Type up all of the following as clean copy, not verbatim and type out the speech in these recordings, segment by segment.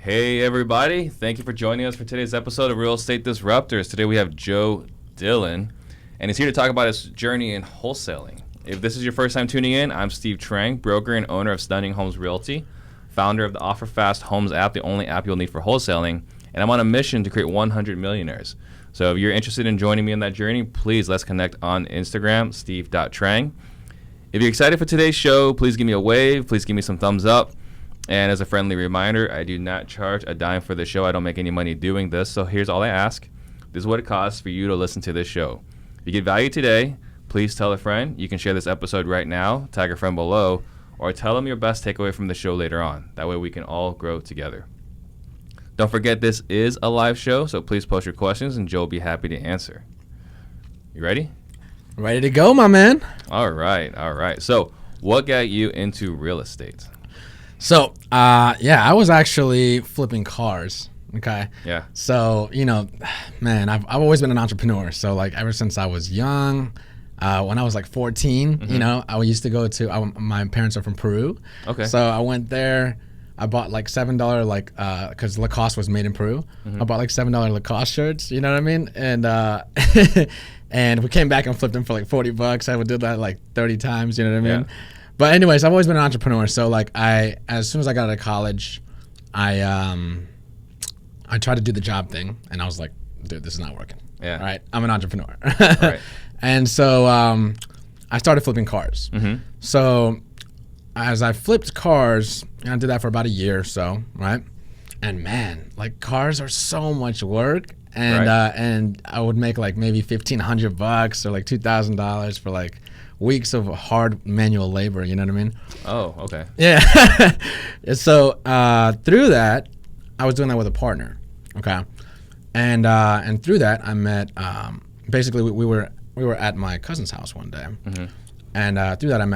Hey everybody, thank you for joining us for today's episode of Real Estate Disruptors. Today we have Joe Dillon, and he's here to talk about his journey in wholesaling. If this is your first time tuning in, I'm Steve Trang, broker and owner of Stunning Homes Realty, founder of the Offer Fast Homes app, the only app you'll need for wholesaling, and I'm on a mission to create 100 millionaires. So if you're interested in joining me on that journey, please let's connect on Instagram, steve.trang. If you're excited for today's show, please give me a wave, please give me some thumbs up. And as a friendly reminder, I do not charge a dime for the show. I don't make any money doing this. So here's all I ask. This is what it costs for you to listen to this show. If you get value today, please tell a friend. You can share this episode right now, tag a friend below, or tell them your best takeaway from the show later on. That way we can all grow together. Don't forget this is a live show, so please post your questions and Joe will be happy to answer. You ready? Ready to go, my man. All right. So what got you into real estate? So, I was actually flipping cars. Okay. Yeah. So, man, I've always been an entrepreneur. So, like, ever since I was young, when I was like 14, I used to go to, my parents are from Peru. Okay. So I went there. I bought like $7, because Lacoste was made in Peru. I bought like $7 Lacoste shirts. You know what I mean? And and we came back and flipped them for like $40. I would do that like 30 times. You know what I mean? Yeah. But anyways, I've always been an entrepreneur. So like as soon as I got out of college, I tried to do the job thing, and I was like, dude, this is not working. Yeah. All right, I'm an entrepreneur. Right. And so I started flipping cars. So as I flipped cars, I did that for about a year or so, right? And man, like cars are so much work, and and I would make like maybe $1,500 or like $2,000 for like weeks of hard manual labor. You know what I mean? Oh, okay. Yeah. So through that, I was doing that with a partner. Okay. And through that, I met. Basically, we were at my cousin's house one day, and through that, I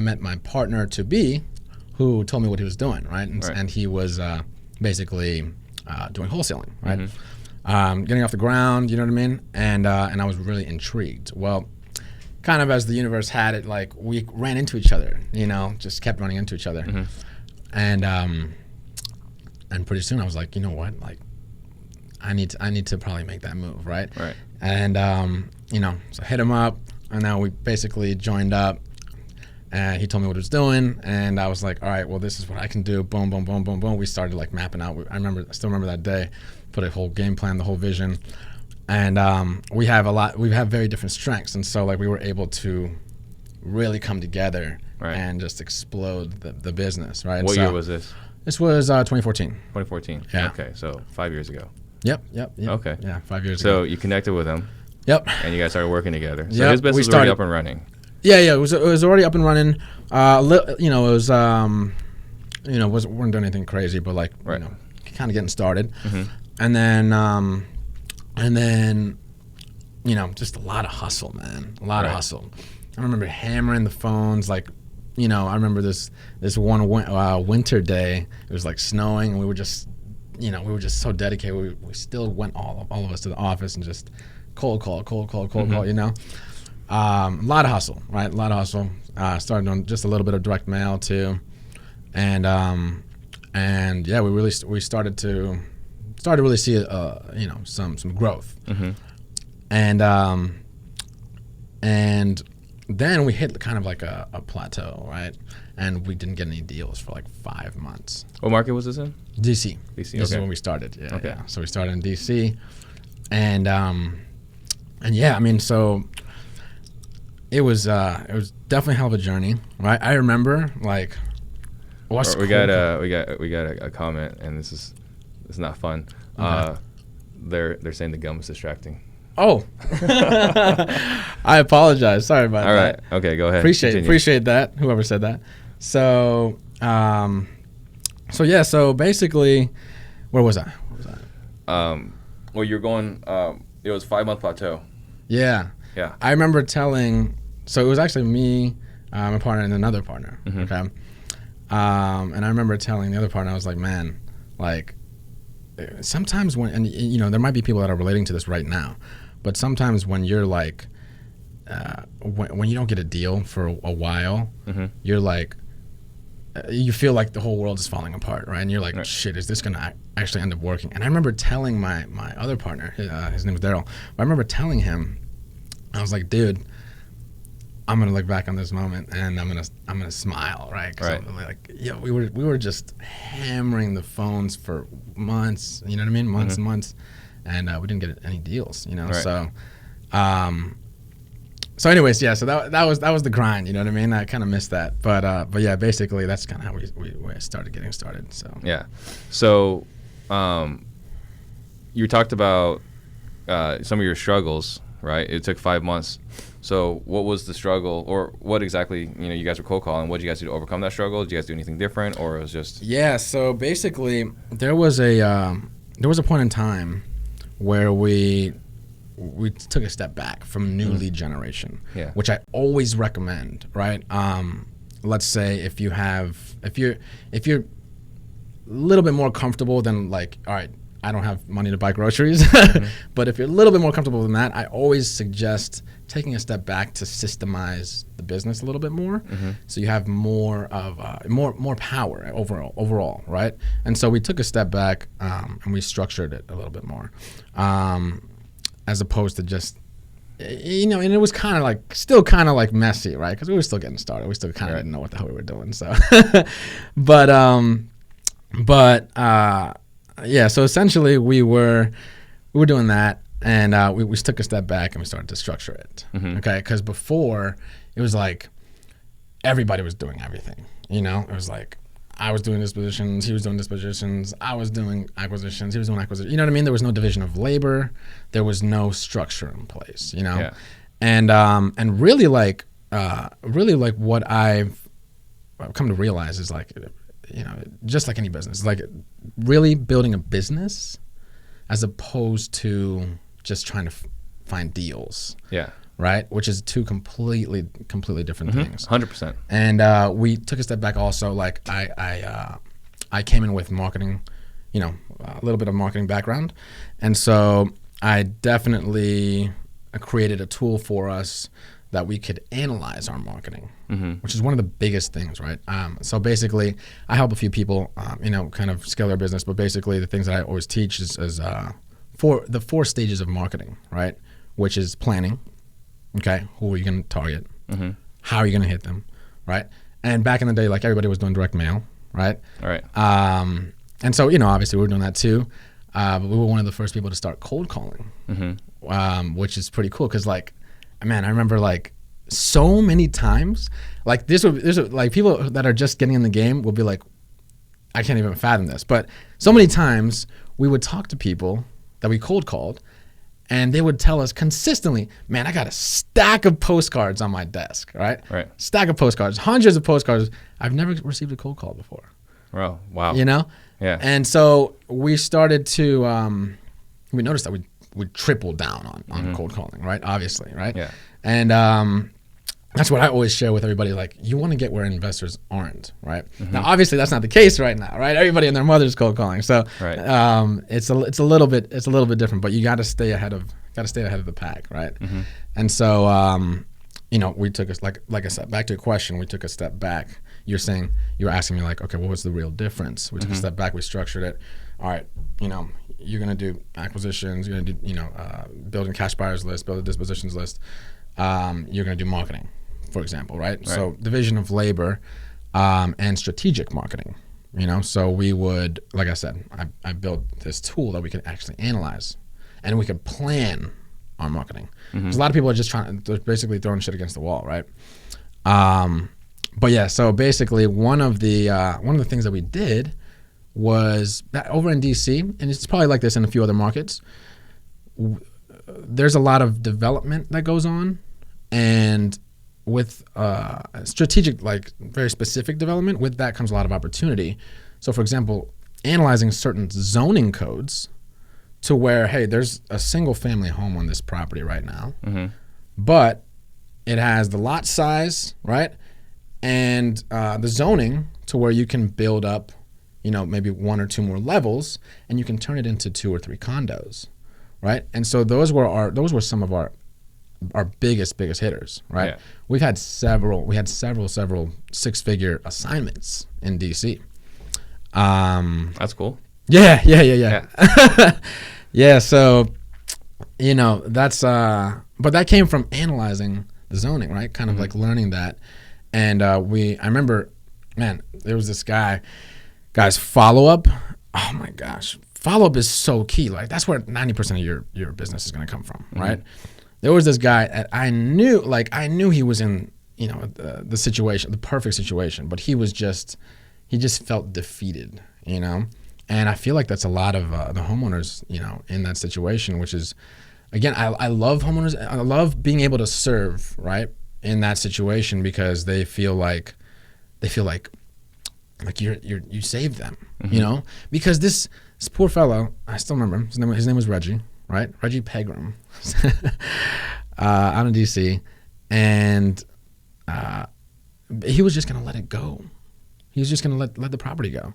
met my partner to be, who told me what he was doing, right? And he was basically doing wholesaling, right? Getting off the ground, you know what I mean? And I was really intrigued. Well, kind of as the universe had it, like we ran into each other, just kept running into each other. And pretty soon I was like, you know what? Like I need to probably make that move, right? Right. And so I hit him up, and then we basically joined up, and he told me what he was doing, and I was like, all right, well, this is what I can do. Boom, boom, boom, boom, boom. We started like mapping out. I still remember that day, put a whole game plan, the whole vision. And we have very different strengths, and so like we were able to really come together and just explode the business, right? What year was this? This was 2014. 2014. Yeah. Okay, so 5 years ago. Yep. Okay. Yeah, 5 years ago. So you connected with him. Yep. And you guys started working together. So his business was already up and running. Yeah. It was already up and running. It was weren't doing anything crazy, but like kind of getting started. And then, just a lot of hustle, man. A lot of hustle. I remember hammering the phones, like, I remember this one winter day. It was like snowing, and we were just so dedicated. We still went all of us to the office and just cold call. A lot of hustle, right? A lot of hustle. Started on just a little bit of direct mail too, and yeah, we started to really see some growth, and then we hit kind of like a plateau, right? And we didn't get any deals for like 5 months. What market was this in? DC. This is when we started. Yeah. Okay. Yeah. So we started in DC, and yeah, I mean, so it was definitely a hell of a journey, right? I remember like we got a comment, and this is not fun. They're saying the gum is distracting. Oh, I apologize. Sorry about that. All right. Okay, go ahead. Appreciate that. Whoever said that. So, so basically, where was I? Well, you're going. It was 5 month plateau. Yeah. Yeah. I remember telling. So it was actually me, my partner, and another partner. Okay. And I remember telling the other partner, I was like, man, like, sometimes when there might be people that are relating to this right now, but sometimes when you're like, when you don't get a deal for a while, you're like, you feel like the whole world is falling apart, right? And you're like, shit, is this gonna actually end up working? And I remember telling my other partner, his name was Daryl. I remember telling him, I was like, dude, I'm gonna look back on this moment and I'm gonna smile, right? We were just hammering the phones for months, you know what I mean? Months and months, and we didn't get any deals, you know. So anyways, yeah. So that was the grind, you know what I mean? I kind of missed that, but yeah, basically that's kind of how we started getting started. So yeah. So you talked about some of your struggles, right? It took 5 months. So what was the struggle, or what exactly, you guys were cold calling? What did you guys do to overcome that struggle? Did you guys do anything different, or it was just? Yeah. So basically, there was a point in time where we took a step back from new lead generation, which I always recommend, right? Let's say if you're a little bit more comfortable than like, all right, I don't have money to buy groceries, but if you're a little bit more comfortable than that, I always suggest taking a step back to systemize the business a little bit more, so you have more of more power overall, right? And so we took a step back and we structured it a little bit more, as opposed to just, and it was still kind of like messy, right? Because we were still getting started. We still kind of didn't know what the hell we were doing. So, yeah. So essentially, we were doing that, and we took a step back and we started to structure it. Okay, because before it was like everybody was doing everything. It was like I was doing dispositions, he was doing dispositions, I was doing acquisitions, he was doing acquisitions. You know what I mean? There was no division of labor, there was no structure in place. And really like what I've come to realize is like, just like any business, like really building a business as opposed to just trying to find deals. Yeah. Right? Which is two completely different things. 100%. And we took a step back also. Like I came in with marketing, a little bit of marketing background. And so I definitely created a tool for us that we could analyze our marketing, which is one of the biggest things, right? So basically, I help a few people, kind of scale their business. But basically, the things that I always teach is the 4 stages of marketing, right? Which is planning. Okay, who are you going to target? How are you going to hit them, right? And back in the day, like everybody was doing direct mail, right? All right. And so, obviously we were doing that too. But we were one of the first people to start cold calling, which is pretty cool because, like, man, I remember like so many times, like this would like people that are just getting in the game will be like, I can't even fathom this. But so many times we would talk to people that we cold called, and they would tell us consistently, man, I got a stack of postcards on my desk, right? Right. Stack of postcards, hundreds of postcards. I've never received a cold call before. Oh, wow. Yeah. And so we started to, we noticed that we tripled down on cold calling, right? Obviously, right? Yeah. And that's what I always share with everybody. Like, you want to get where investors aren't, right? Now, obviously, that's not the case right now, right? Everybody and their mother's cold calling, so it's a little bit different. But you got to stay ahead of the pack, right? And so, we took like I said, back to your question, we took a step back. You were asking me like, okay, what was the real difference? We took a step back, we structured it. All right, you're gonna do acquisitions, you're gonna do building cash buyers list, build a dispositions list. You're gonna do marketing, for example, right? So division of labor and strategic marketing, so we would, like I said, I built this tool that we could actually analyze and we could plan our marketing. Because a lot of people are they're basically throwing shit against the wall, right? But yeah, so basically one of the things that we did was that over in DC, and it's probably like this in a few other markets, there's a lot of development that goes on, and with strategic, like very specific development, with that comes a lot of opportunity. So for example, analyzing certain zoning codes to where, hey, there's a single family home on this property right now, but it has the lot size, right? And the zoning to where you can build up, maybe 1 or 2 more levels, and you can turn it into 2 or 3 condos. Right, and so those were some of our our biggest hitters, right? Yeah. We had several 6-figure assignments in DC. That's cool. Yeah. Yeah. So, that's but that came from analyzing the zoning, right? Kind of like learning that. And I remember, man, there was this guys, follow-up. Oh my gosh. Follow-up is so key. Like that's where 90% of your business is going to come from, right? There was this guy that I knew he was in, the situation, the perfect situation, but he just felt defeated, And I feel like that's a lot of the homeowners, in that situation, which is, again, I love homeowners. I love being able to serve, right, in that situation because they feel like you saved them, because this poor fellow, I still remember him. His name was Reggie, right? Reggie Pegram, out in DC, and he was just gonna let it go. He was just gonna let the property go,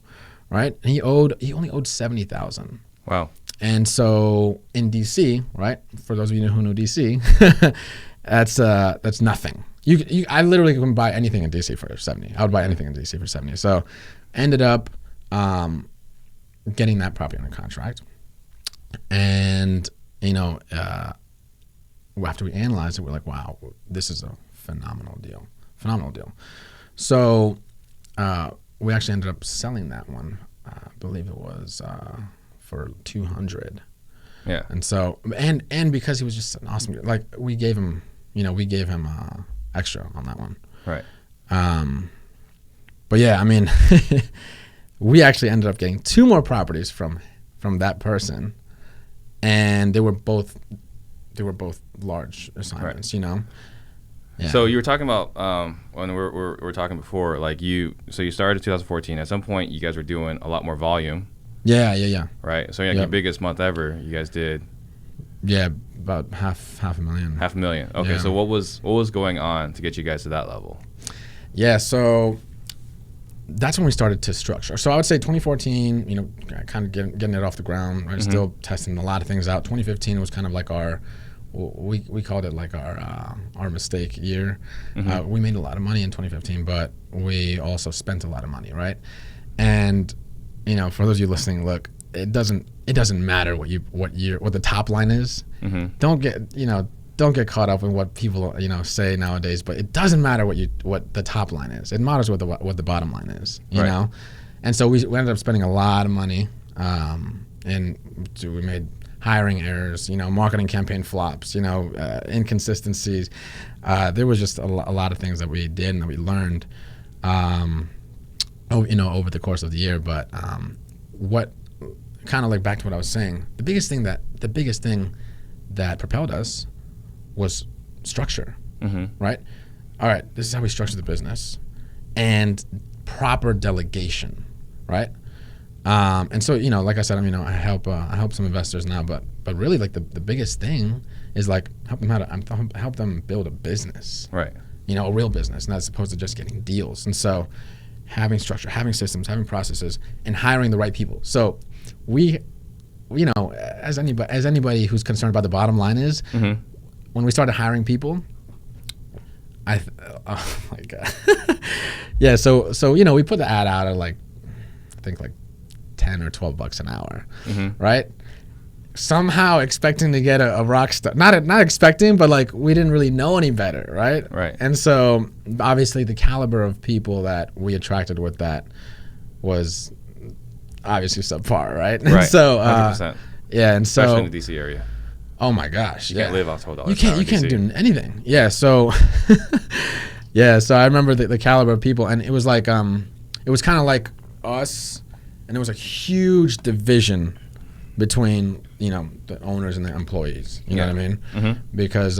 right? And he only owed $70,000. Wow. And so in DC, right? For those of you who know DC, that's nothing. I literally can buy anything in DC for 70. I would buy anything in DC for 70. So ended up getting that property under contract. And, after we analyzed it, we're like, wow, this is a phenomenal deal. So we actually ended up selling that one. I believe it was for $200. Yeah. And so, and because he was just an awesome, like we gave him extra on that one. Right. But yeah, I mean, we actually ended up getting 2 more properties from that person, and they were both large assignments, Right. Yeah. So you were talking about when we were talking before, like you started in 2014. At some point, you guys were doing a lot more volume. Yeah. Right. So your biggest month ever, you guys did. Yeah, about half a million. $500,000. Okay. Yeah. So what was going on to get you guys to that level? Yeah. So that's when we started to structure. So I would say 2014, kind of getting it off the ground, right? Mm-hmm. Still testing a lot of things out. 2015 was kind of like we called it like our mistake year. Mm-hmm. We made a lot of money in 2015, but we also spent a lot of money, right? And for those of you listening, look, it doesn't matter what the top line is. Mm-hmm. Don't get caught up in what people say nowadays. But it doesn't matter what the top line is. It matters what the bottom line is. You right. know, and so we ended up spending a lot of money, and we made hiring errors, marketing campaign flops, inconsistencies. There was just a lot of things that we did and that we learned, over the course of the year. But what kind of like back to what I was saying, the biggest thing that propelled us was structure, mm-hmm. right? All right, this is how we structure the business, and proper delegation, right? And so, like I said, I help some investors now, but really, like the biggest thing is like help them build a business, right? A real business, not as opposed to just getting deals. And so, having structure, having systems, having processes, and hiring the right people. So, we, as anybody who's concerned about the bottom line is, mm-hmm. when we started hiring people, oh my god, yeah. So we put the ad out at I think $10 or $12 an hour, mm-hmm. right? Somehow expecting to get a rock star, not expecting, but we didn't really know any better, right? Right. And so obviously the caliber of people that we attracted with that was obviously subpar, right? Right. And so 100%. Yeah, and so especially in the DC area. Oh my gosh, you can't live off $12. You can't do anything. Yeah, so yeah, so I remember the caliber of people, and it was it was kind of like us. And there was a huge division between, the owners and the employees. You know what I mean? Mm-hmm. Because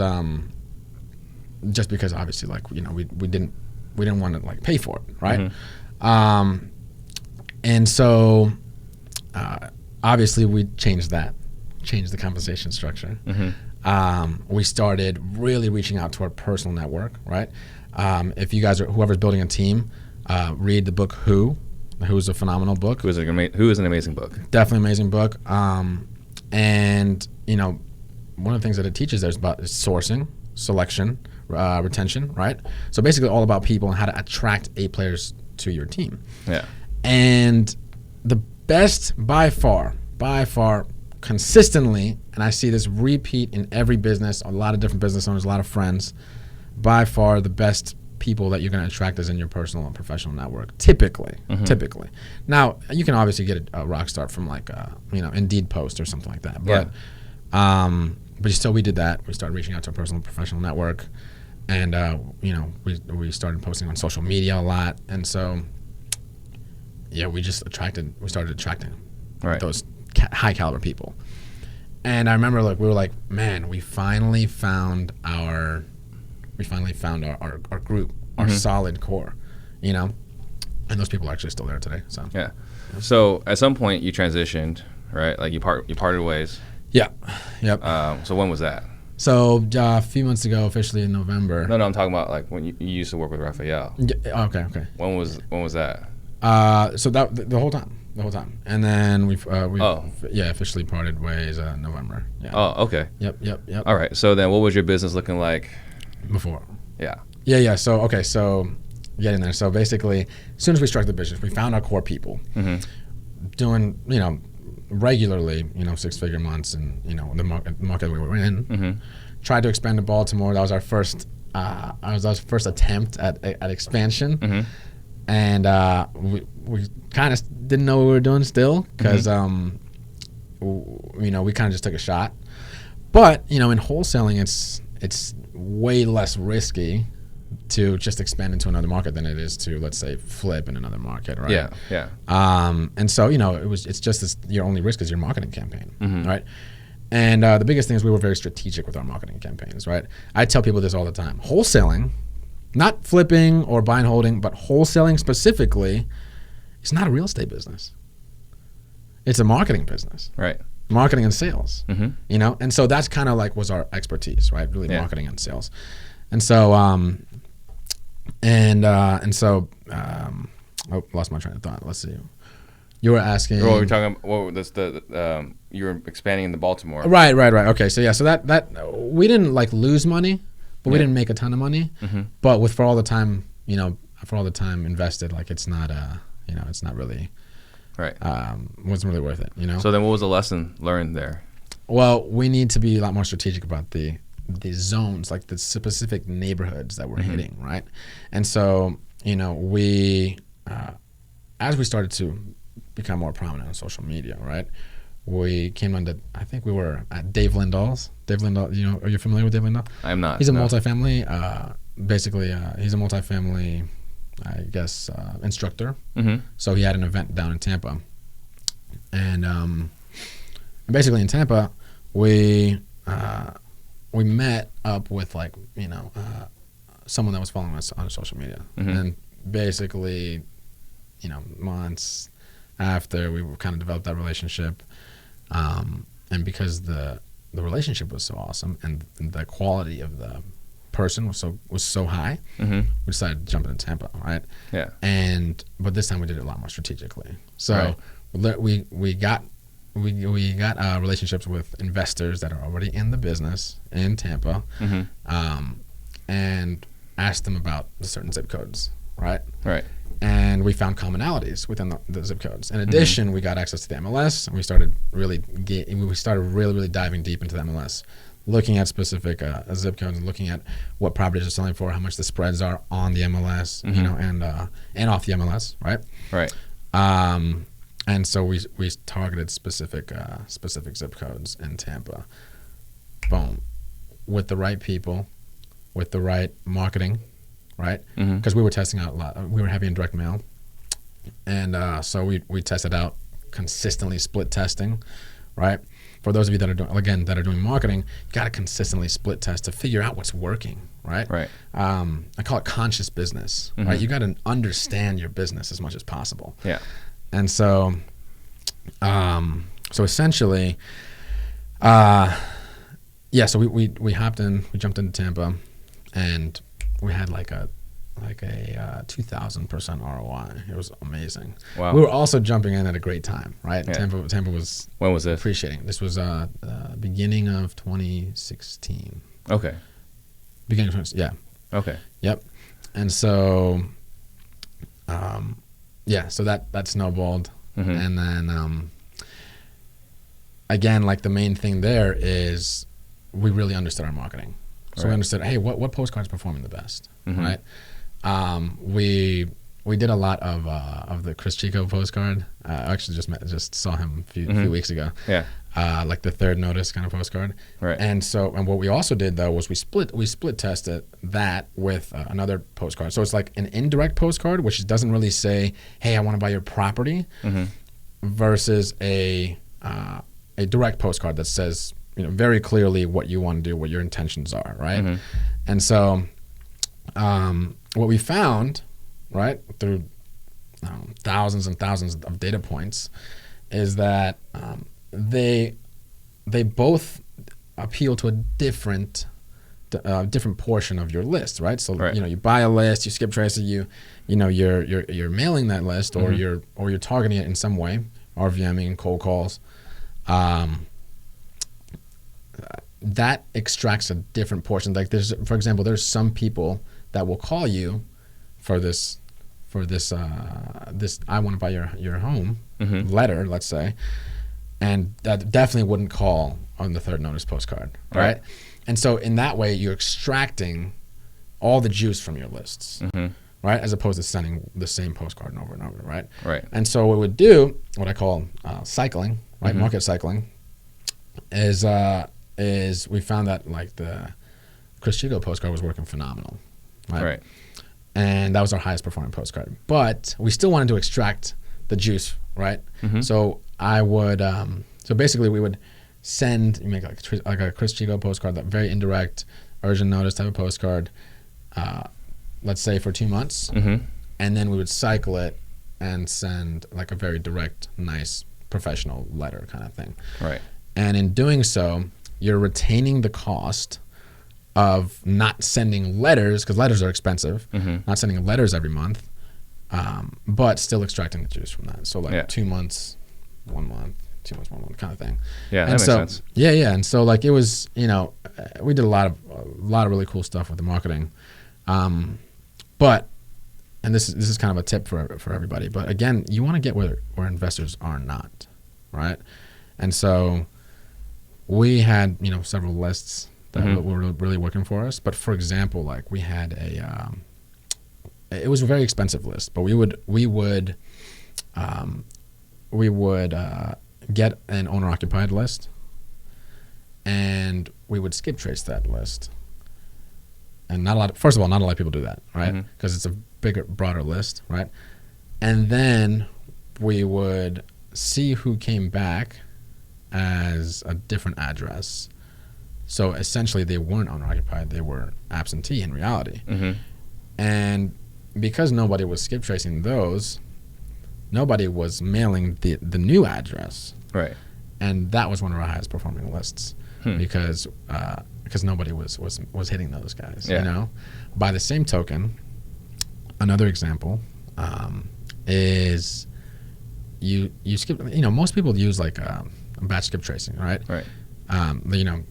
just because obviously we didn't want to pay for it, right? Mm-hmm. And so obviously we changed the compensation structure. Mm-hmm. We started really reaching out to our personal network, right? If you guys whoever's building a team, read the book Who's a phenomenal book. Who is an amazing book. Definitely amazing book. And one of the things that it teaches there is about sourcing. selection, retention, right? So basically all about people and how to attract A players to your team. Yeah. And the best by far, consistently, and I see this repeat in every business, a lot of different business owners, a lot of friends, by far the best people that you're going to attract is in your personal and professional network, typically. Now, you can obviously get a rock star from like, Indeed post or something like that. But still, we did that. We started reaching out to a personal and professional network. And, we started posting on social media a lot. And so, yeah, we started attracting those high caliber people. And I remember we were like, man, we finally found our group, our solid core, and those people are actually still there today. So yeah. So at some point you transitioned, right? Like you parted ways. Yeah. Yep. So when was that? So a few months ago, officially in November. No, I'm talking about like when you used to work with Raphael. Yeah, okay. When was that? So that the whole time. And then we officially parted ways November. Yeah. Oh, okay. Yep. All right. So then what was your business looking like before? Yeah. So getting there. So basically, as soon as we struck the business, we found our core people doing, regularly, 6-figure months and, the market we were in. Tried to expand to Baltimore. That was our first attempt at expansion. And we kind of didn't know what we were doing still because, we kind of just took a shot. But, in wholesaling, it's way less risky to just expand into another market than it is to, let's say, flip in another market, right? Yeah. And so, it's just your only risk is your marketing campaign, right? And the biggest thing is we were very strategic with our marketing campaigns, right? I tell people this all the time. Wholesaling, not flipping or buy and holding, but wholesaling specifically, it's not a real estate business. It's a marketing business. Right. Marketing and sales, and so that's kind of like was our expertise, right? Really marketing and sales. And so, lost my train of thought. Let's see. You were asking. Oh, we're talking. Well, that's you were expanding into Baltimore. Right. Okay. So so that we didn't like lose money, but we didn't make a ton of money. But for all the time invested, like it's not it's not really. Right. Wasn't really worth it, So then what was the lesson learned there? Well, we need to be a lot more strategic about the zones, like the specific neighborhoods that we're hitting, right? And so, we, as we started to become more prominent on social media, right? We came under, I think we were at Dave Lindahl's. Dave Lindahl, are you familiar with Dave Lindahl? I'm not. He's a multifamily, he's a multifamily, I guess, instructor. So he had an event down in Tampa. And basically in Tampa, we met up with someone that was following us on social media. And basically, months after we kind of developed that relationship, and because the relationship was so awesome and the quality of the person was so high, we decided to jump into Tampa, right? Yeah. But this time we did it a lot more strategically. So we got relationships with investors that are already in the business in Tampa, and asked them about the certain zip codes, right? Right. And we found commonalities within the zip codes. In addition, we got access to the MLS, and we started really diving deep into the MLS, looking at specific zip codes and looking at what properties are selling for, how much the spreads are on the MLS, and off the MLS, right? Right. And so we targeted specific zip codes in Tampa. Boom, with the right people, with the right marketing, right? Because we were testing out a lot. We were heavy in direct mail, and so we tested out consistently split testing, right? For those of you that are doing marketing, you got to consistently split test to figure out what's working, right? Right. I call it conscious business, right? You got to understand your business as much as possible. Yeah. And so, essentially, so we hopped in, we jumped into Tampa, and we had like a 2,000% ROI. It was amazing. Wow. We were also jumping in at a great time, right? Yeah. Tampa was. When was this? Appreciating. This was beginning of 2016. Okay. Beginning of yeah. Okay. Yep. And so, so that snowballed. Mm-hmm. And then, again, like the main thing there is we really understood our marketing. So we understood, hey, what postcard's performing the best, mm-hmm. right? We did a lot of the Chris Chico postcard. I actually just saw him a few weeks ago. Yeah. Like the third notice kind of postcard. Right. And what we also did though was we split tested that with another postcard. So it's like an indirect postcard, which doesn't really say, hey, I want to buy your property, mm-hmm. versus a direct postcard that says, very clearly what you want to do, what your intentions are, right? Mm-hmm. And so what we found, right, through thousands and thousands of data points, is that they both appeal to a different portion of your list, right? So right. You buy a list, you skip trace it, you're mailing that list, or mm-hmm. you're targeting it in some way, RVMing, cold calls. That extracts a different portion. Like for example, there's some people that will call you for this I want to buy your home mm-hmm. letter, let's say, and that definitely wouldn't call on the third notice postcard, right? And so in that way, you're extracting all the juice from your lists, mm-hmm. right? As opposed to sending the same postcard over and over, right? Right. And so what we do, what I call cycling, right? Mm-hmm. Market cycling, is we found that like the Chris Chico postcard was working phenomenal, right? Right. And that was our highest performing postcard. But we still wanted to extract the juice, right? Mm-hmm. So I would, so basically we would make like a Chris Chico postcard, that very indirect, urgent notice type of postcard, let's say for 2 months. Mm-hmm. And then we would cycle it and send like a very direct, nice, professional letter kind of thing. Right. And in doing so, you're retaining the cost of not sending letters, because letters are expensive, mm-hmm. not sending letters every month, but still extracting the juice from that. So like 2 months, 1 month, 2 months, 1 month kind of thing. Yeah, that makes sense. Yeah. And so like it was, we did a lot of really cool stuff with the marketing. But, and this is kind of a tip for everybody, but again, you want to get where investors are not, right? And so we had, several lists that mm-hmm. were really working for us. But for example, like we had it was a very expensive list, but we would get an owner occupied list, and we would skip trace that list. And first of all, not a lot of people do that, right? Because it's a bigger, broader list, right? And then we would see who came back as a different address. So essentially they weren't owner occupied, they were absentee in reality. Mm-hmm. And because nobody was skip tracing those, nobody was mailing the new address. Right. And that was one of our highest performing lists because nobody was hitting those guys. Yeah. By the same token, another example is you skip. Most people use like batch skip tracing, right? Right.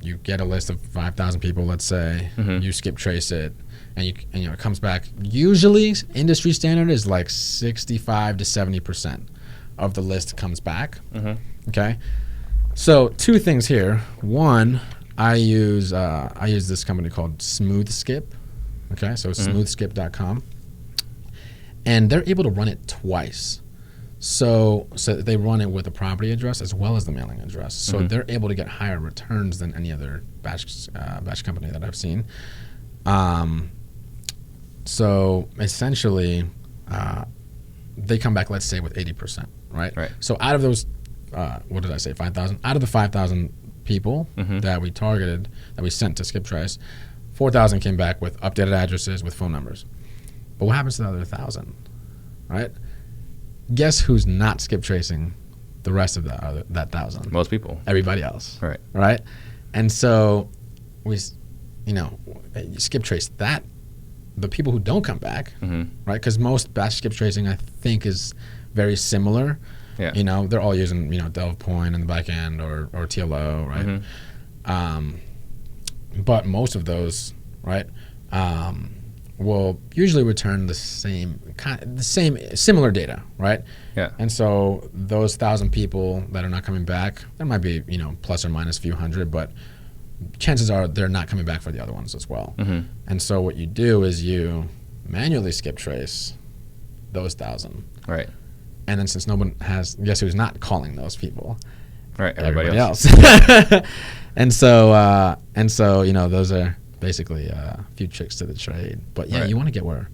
You get a list of 5,000 people, let's say, mm-hmm. you skip trace it, and it comes back. Usually, industry standard is like 65 to 70% of the list comes back. Mm-hmm. Okay, so 2 things here. One, I use this company called Smooth Skip. Okay, so smoothskip.com, and they're able to run it twice. So they run it with the property address as well as the mailing address. So they're able to get higher returns than any other batch company that I've seen. So essentially, they come back, let's say, with 80%, right? Right. So out of those, what did I say, 5,000? Out of the 5,000 people that we targeted, that we sent to skip trace, 4,000 came back with updated addresses, with phone numbers. But what happens to the other 1,000, right? Guess who's not skip tracing the rest of that 1,000? Most people. Everybody else. Right. Right? And so we, skip trace that, the people who don't come back, right? Because most batch skip tracing, I think, is very similar. Yeah. They're all using, Delve Point in the back end or TLO, right? But most of those, right, will usually return similar data, right? Yeah. And so those 1,000 people that are not coming back, there might be, plus or minus a few hundred, but chances are they're not coming back for the other ones as well. Mm-hmm. And so what you do is you manually skip trace those 1,000. Right. And then since no one has, guess who's not calling those people? Right. Everybody else. and so those are basically a few tricks to the trade. But yeah, right. You want to get where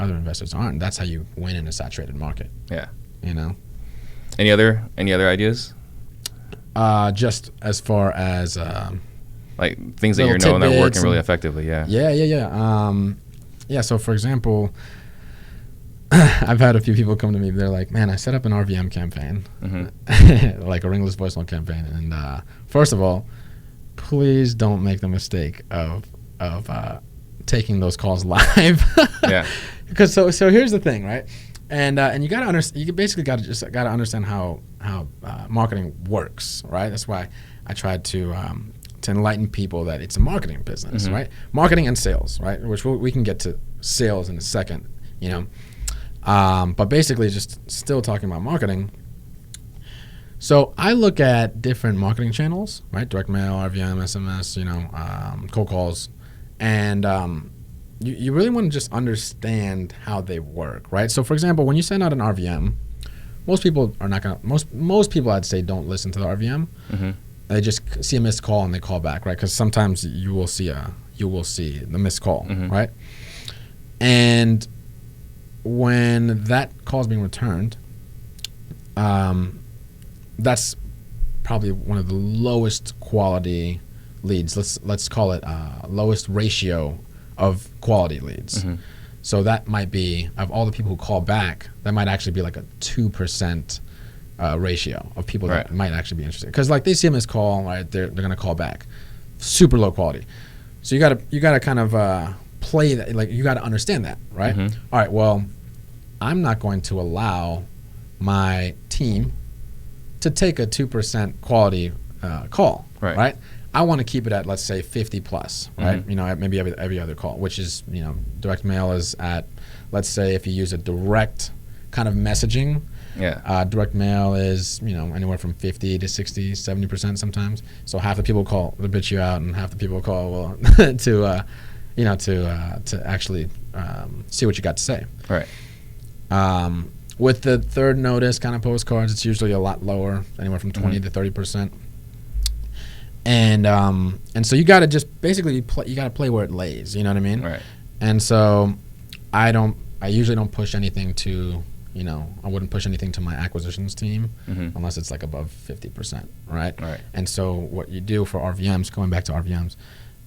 other investors aren't. That's how you win in a saturated market. Yeah. Any other ideas? Just as far as like things that that are working really effectively. Yeah. Yeah. So for example, I've had a few people come to me. They're like, "Man, I set up an RVM campaign, mm-hmm. like a ringless voicemail campaign. And first of all, please don't make the mistake of taking those calls live. Yeah. Because so here's the thing, right? And you gotta understand. You basically gotta understand how marketing works, right? That's why I tried to enlighten people that it's a marketing business, mm-hmm. right? Marketing and sales, right? Which we can get to sales in a second, But basically, just still talking about marketing. So I look at different marketing channels, right? Direct mail, RVM, SMS, cold calls, and you really want to just understand how they work, right? So for example, when you send out an RVM, most people are not gonna. Most people, I'd say, don't listen to the RVM. Mm-hmm. They just see a missed call and they call back, right? Because sometimes you will see the missed call, mm-hmm. right? And when that call is being returned, that's probably one of the lowest quality leads. Let's call it lowest ratio of quality leads. Mm-hmm. So that might be, of all the people who call back, that might actually be like a 2% ratio of people right. that might actually be interested. Because like they see a missed call, right? They're gonna call back. Super low quality. So you gotta kind of play that. Like you gotta understand that, right? Mm-hmm. All right. Well, I'm not going to allow my team to take a 2% quality call, right? I want to keep it at, let's say, 50 plus, right? Mm-hmm. Maybe every other call, which is, direct mail is at, let's say, if you use a direct kind of messaging, direct mail is, anywhere from 50 to 60, 70% sometimes. So half the people call to bitch you out, and half the people call to actually see what you got to say. Right. With the third notice kind of postcards, it's usually a lot lower, anywhere from 20 mm-hmm. to 30%. And so you got to just basically you got to play where it lays. You know what I mean? Right. And so I usually don't push anything to, I wouldn't push anything to my acquisitions team mm-hmm. unless it's like above 50%, right? Right. And so what you do for RVMs, going back to RVMs,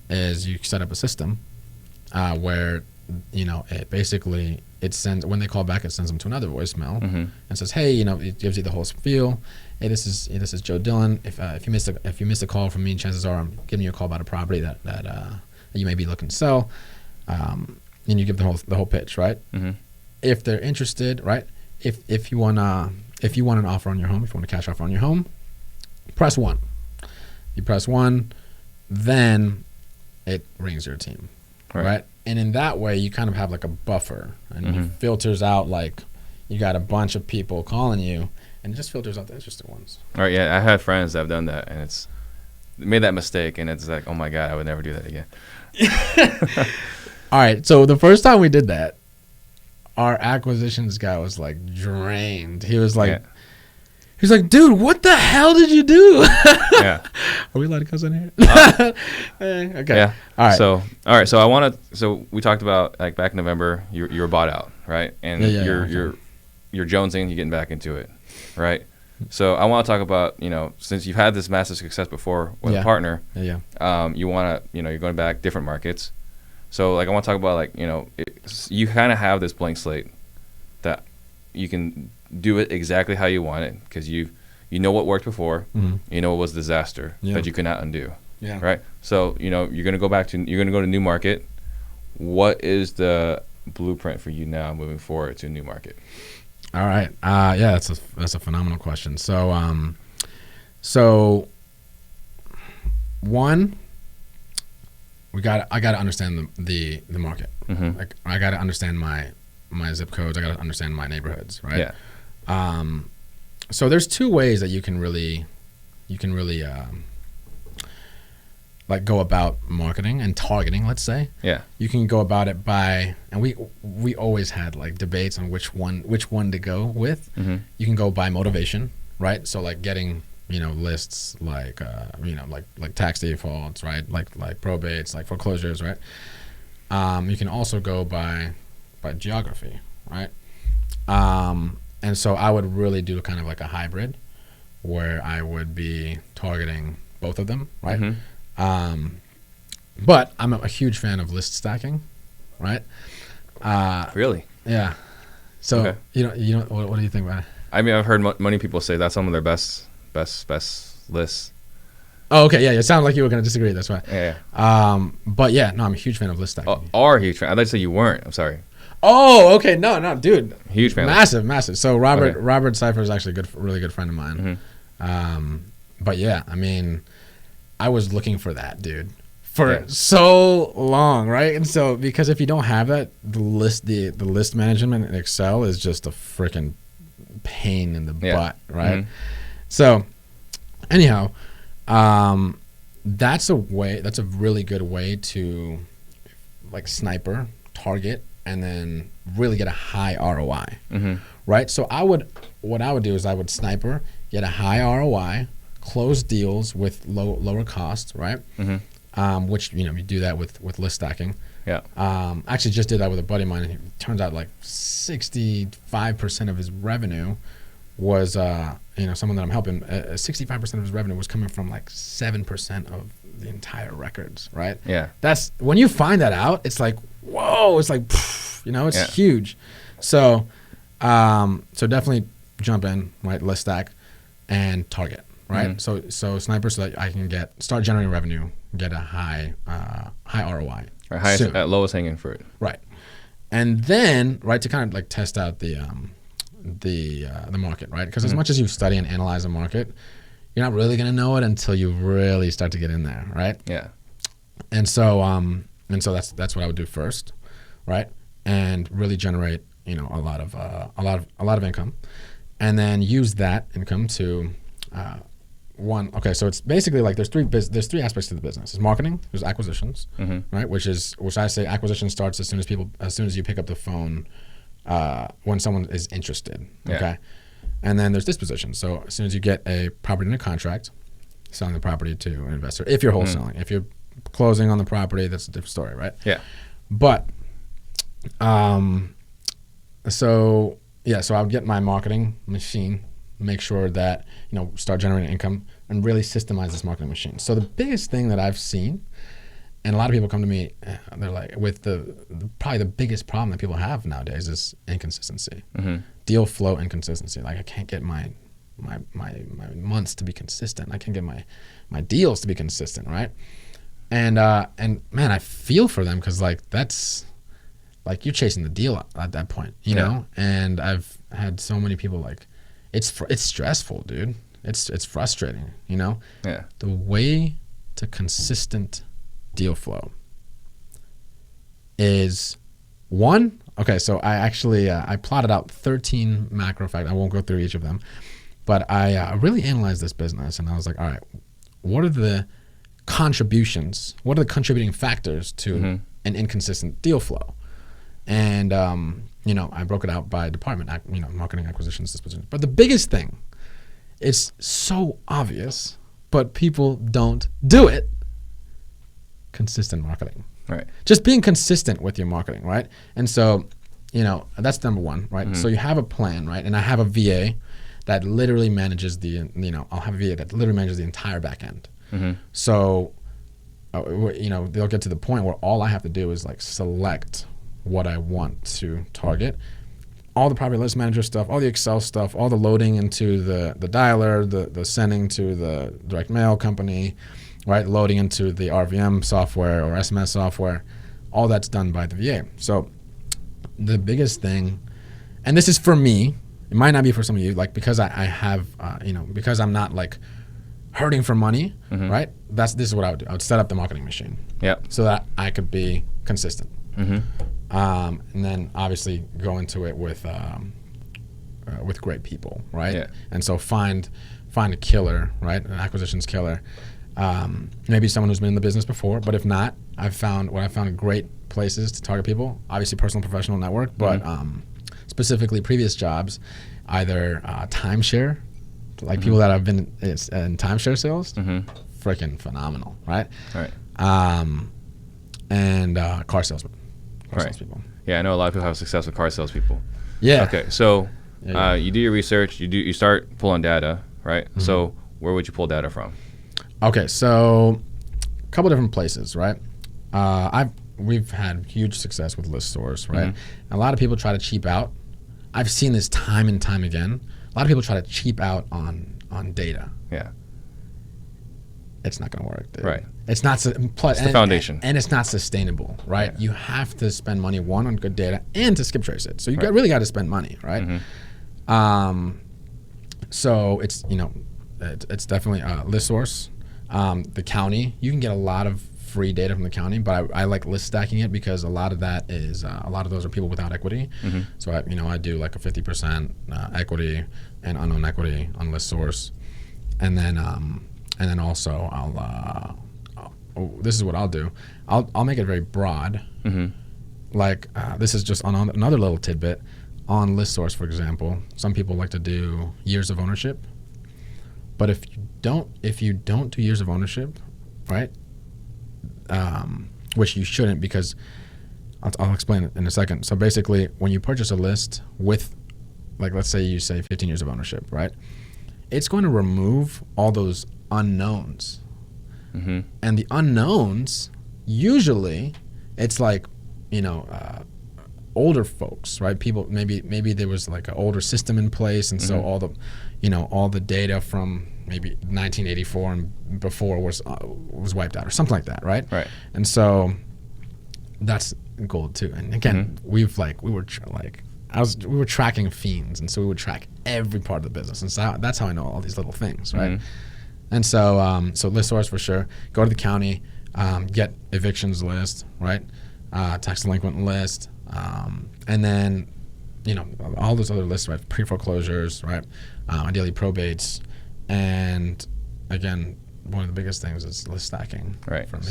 is you set up a system where, it basically, it sends, when they call back, it sends them to another voicemail mm-hmm. and says, hey, it gives you the whole spiel. Hey, this is Joe Dillon. If you missed a call from me, chances are I'm giving you a call about a property that you may be looking to sell. And you give the whole pitch, right? Mm-hmm. If they're interested, right? If you want an offer on your home, if you want a cash offer on your home, press 1. You press 1, then it rings your team, right? And in that way, you kind of have like a buffer, and mm-hmm. it filters out, like, you got a bunch of people calling you, and it just filters out the interested ones. All right. Yeah, I had friends that have done that, and it's made that mistake, and it's like, oh my God, I would never do that again. All right. So the first time we did that, our acquisitions guy was like drained. He was like, He's like, dude, what the hell did you do? Yeah. Are we allowed to cuss in here? Okay. Yeah. All right. So we talked about, like, back in November, you were bought out, right? And you're jonesing, you're getting back into it, right? So I want to talk about, since you've had this massive success before with a partner, you want to, you're going back different markets. So, like, I want to talk about, like, you kind of have this blank slate that you can do it exactly how you want it, because you know what worked before, you know what was a disaster that you cannot undo, right? So, you're going to go to a new market. What is the blueprint for you now moving forward to a new market? All right. That's a phenomenal question. So one, I got to understand the market. Mm-hmm. Like I got to understand my zip codes. I got to understand my neighborhoods, right? Yeah. So there's two ways that you can really like go about marketing and targeting, let's say. Yeah. You can go about it by, and we always had like debates on which one to go with. Mm-hmm. You can go by motivation, right? So like getting, lists like, like tax defaults, right? Like probates, like foreclosures, right? You can also go by geography, right? And so I would really do kind of like a hybrid where I would be targeting both of them, right? Mm-hmm. But I'm a huge fan of list stacking, right? Really? Yeah. So Okay. What do you think about it? I mean, I've heard many people say that's some of their best lists. Oh, okay. Yeah. It sounded like you were going to disagree. That's why. Yeah. But yeah, no, I'm a huge fan of list stacking. Are a huge fan. I'd like to say you weren't. I'm sorry. Oh, okay. No, dude. Huge fan. Massive. So Robert Okay. Cypher is actually really good friend of mine. Mm-hmm. But yeah, I mean, I was looking for that, dude, for so long, right? And so because if you don't have that, the list management in Excel is just a freaking pain in the butt, right? Mm-hmm. So anyhow, that's a really good way to like sniper target and then really get a high ROI, Mm-hmm. right? So what I would do is I would sniper, get a high ROI, close deals with lower costs, right? Mm-hmm. Which you do that with list stacking. Yeah. I actually just did that with a buddy of mine, and it turns out like 65% of his revenue was someone that I'm helping. 65% of his revenue was coming from like 7% of the entire records, right? Yeah. That's when you find that out, it's like whoa, it's like it's huge. So definitely jump in, right? List stack and target, right? Mm-hmm. So sniper, so that I can start generating revenue, get a high ROI, Or highest, soon. at lowest hanging fruit. Right, and then right to kind of like test out the market, right? Because as much as you study and analyze the market, you're not really gonna know it until you really start to get in there, right? Yeah. And so that's what I would do first, right? And really generate a lot of income, and then use that income to Okay, so it's basically like there's three aspects to the business. There's marketing, there's acquisitions, right? Which I say acquisition starts as soon as you pick up the phone when someone is interested. Yeah. Okay, and then there's disposition. So as soon as you get a property under contract, selling the property to an investor. If you're wholesaling, if you're closing on the property, that's a different story, right? Yeah. But so I would get my marketing machine, make sure that start generating income, and really systemize this marketing machine. So the biggest thing that I've seen, and a lot of people come to me, they're like, with probably the biggest problem that people have nowadays is inconsistency, deal flow inconsistency. Like I can't get my months to be consistent. I can't get my deals to be consistent, right? And man, I feel for them because like that's like you're chasing the deal at that point, you know. And I've had so many people like, it's stressful, dude. It's frustrating, you know. Yeah. The way to consistent deal flow is one. Okay, so I actually I plotted out 13 macro factors. I won't go through each of them, but I really analyzed this business, and I was like, all right, what are the contributions? What are the contributing factors to an inconsistent deal flow? And I broke it out by department, marketing, acquisitions, disposition. But the biggest thing, it's so obvious, but people don't do it. Consistent marketing. Right. Just being consistent with your marketing, right? And so, that's number one, right? So you have a plan, right? And I have a VA that literally manages I'll have a VA that literally manages the entire back end. So, they'll get to the point where all I have to do is like select what I want to target. All the property list manager stuff, all the Excel stuff, all the loading into the dialer, the sending to the direct mail company, right? Loading into the RVM software or SMS software, all that's done by the VA. So the biggest thing, and this is for me, it might not be for some of you, like because I have, because I'm not like hurting for money, right? This is what I would do. I would set up the marketing machine, so that I could be consistent, and then obviously go into it with great people, right? Yeah. And so find a killer, right? An acquisitions killer. Maybe someone who's been in the business before, but if not, I've found great places to target people. Obviously, personal, professional network, but specifically previous jobs, either timeshare, like people that have been in timeshare sales, freaking phenomenal, right? Right. And car salesmen, salespeople. Yeah, I know a lot of people have success with car salespeople. Yeah. Okay, so you do your research, you start pulling data, right? So where would you pull data from? Okay, so a couple different places, right? We've had huge success with list stores, right? A lot of people try to cheap out. I've seen this time and time again. A lot of people try to cheap out on data. Yeah. It's not going to work, dude. Right. It's not plus the foundation, and it's not sustainable, right? You have to spend money on good data and to skip trace it. So you really got to spend money, right? So it's it's definitely list source. The county, you can get a lot of free data from the county, but I like list stacking it because a lot of that is a lot of those are people without equity. So I do like a 50% equity and unknown equity on list source, and then also I'll this is what I'll do. I'll make it very broad. Like this is just on another little tidbit on list source, for example. Some people like to do years of ownership, but if you don't do years of ownership, right? Which you shouldn't, because I'll explain it in a second. So basically, when you purchase a list with, like, let's say you say 15 years of ownership, right? It's going to remove all those unknowns. And the unknowns, usually, it's like, older folks, right? People, maybe there was like an older system in place, and so all the data from maybe 1984 and before was wiped out or something like that, right? Right. And so that's gold too. And again, we were tracking fiends, and so we would track every part of the business, and so that's how I know all these little things, right? And so so list source for sure. Go to the county, get evictions list, right? Tax delinquent list, and then all those other lists, right? Pre-foreclosures, right? Ideally probates, and again, one of the biggest things is list stacking, right? For me.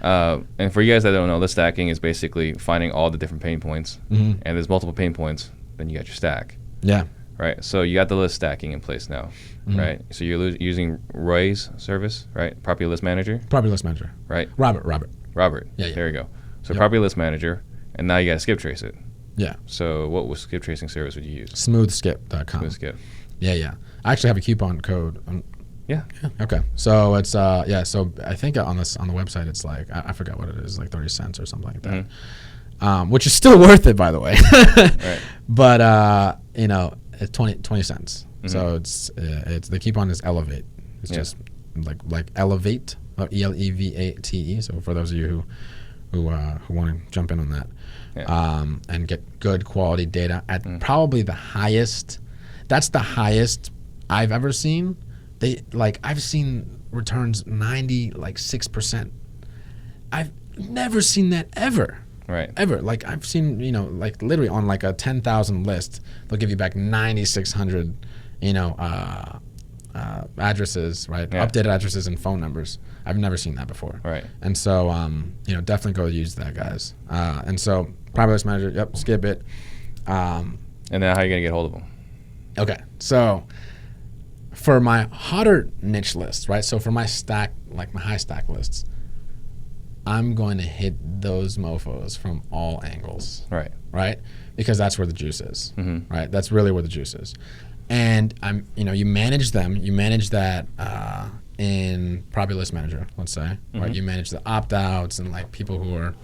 And for you guys that don't know, list stacking is basically finding all the different pain points, and there's multiple pain points. Then you got your stack. Yeah. Right. So you got the list stacking in place now, right? So you're using Roy's service, right? Property List Manager. Property List Manager. Right. Robert. Yeah. There you go. So Property List Manager, and now you got to skip trace it. Yeah. So what skip tracing service would you use? Smoothskip.com. Smoothskip. Yeah. I actually have a coupon code. Yeah. Okay. So it's So I think on the website it's like I forgot what it is, like 30 cents or something like that. Which is still worth it, by the way. Right. But it's 20 cents. So it's the coupon is Elevate. It's just like Elevate, ELEVATE. So for those of you who want to jump in on that, and get good quality data at probably the highest. That's the highest I've ever seen. I've seen returns 96%. I've never seen that ever. Right. Ever. Like I've seen, literally on like a 10,000 list, they'll give you back 9,600, addresses, right? Yeah. Updated addresses and phone numbers. I've never seen that before. Right. And so, definitely go use that, guys. And so, Property List Manager, skip it. And then how are you going to get hold of them? Okay. So, for my hotter niche lists, right? So, for my stack, like my high stack lists, I'm going to hit those mofos from all angles. Right? Because that's where the juice is. Right? That's really where the juice is. And you manage them. You manage that in Property List Manager, let's say. Right? You manage the opt-outs and like people who are,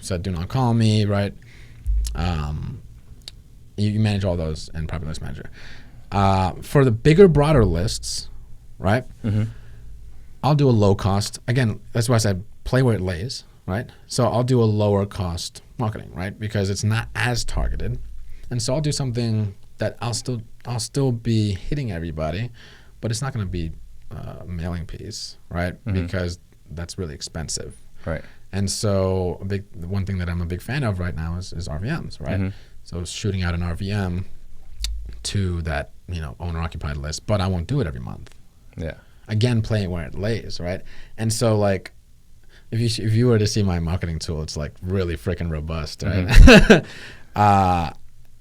said do not call me, right? You manage all those in Property List Manager. For the bigger, broader lists, right? I'll do a low cost. Again, that's why I said play where it lays, right? So I'll do a lower cost marketing, right? Because it's not as targeted. And so I'll do something that I'll still be hitting everybody, but it's not going to be mailing piece, right? Because that's really expensive. Right. And so one thing that I'm a big fan of right now is RVMs, right? So shooting out an RVM to that, owner occupied list, but I won't do it every month. Yeah. Again, playing where it lays, right? And so like, if you were to see my marketing tool, it's like really freaking robust, right?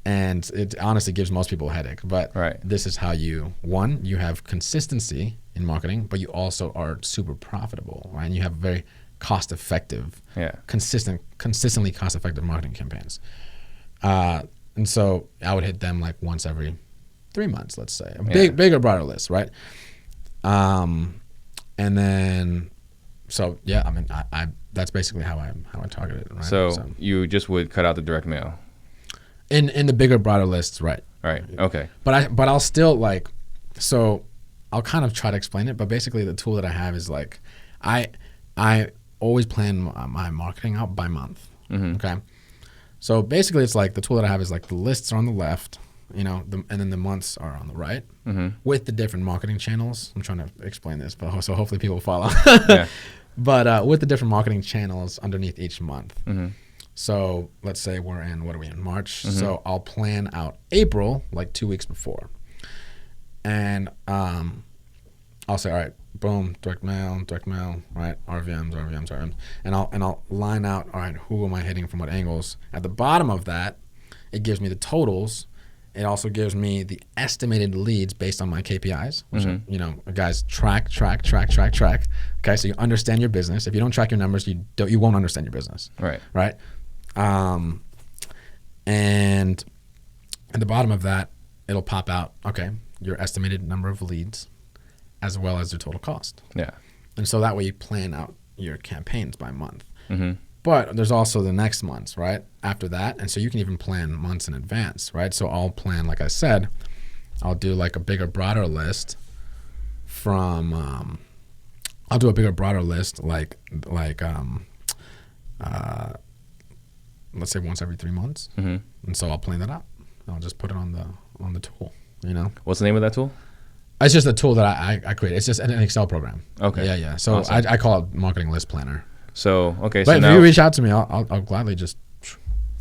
And it honestly gives most people a headache. But this is how you have consistency in marketing, but you also are super profitable, right? And you have very cost-effective, consistently cost-effective marketing campaigns. And so I would hit them like once every 3 months, let's say. A bigger, broader list, right? And then, so yeah, I mean, I that's basically how I target it, right? So you just would cut out the direct mail. In the bigger, broader lists, right? Right. Okay. But I'll still like, so I'll kind of try to explain it. But basically, the tool that I have is like, I always plan my marketing out by month. Okay. So basically, it's like the tool that I have is like the lists are on the left, and then the months are on the right, with the different marketing channels. I'm trying to explain this, but so hopefully people follow. But with the different marketing channels underneath each month. So let's say what are we in, March? So I'll plan out April like 2 weeks before. And I'll say, all right, boom, direct mail, right, RVMs. And I'll line out, all right, who am I hitting from what angles? At the bottom of that, it gives me the totals. It also gives me the estimated leads based on my KPIs, which are, guys, track. Okay, so you understand your business. If you don't track your numbers, you won't understand your business. Right. And at the bottom of that, it'll pop out, okay, your estimated number of leads as well as their total cost. Yeah. And so that way you plan out your campaigns by month. But there's also the next months, right, after that. And so you can even plan months in advance, right? So I'll plan, like I said, I'll do like a bigger, broader list from, I'll do a bigger, broader list like let's say once every 3 months. And so I'll plan that out. I'll just put it on the tool, What's the name of that tool? It's just a tool that I create. It's just an Excel program. Okay. Yeah. So awesome. I call it Marketing List Planner. So, okay. But if you reach out to me, I'll gladly just,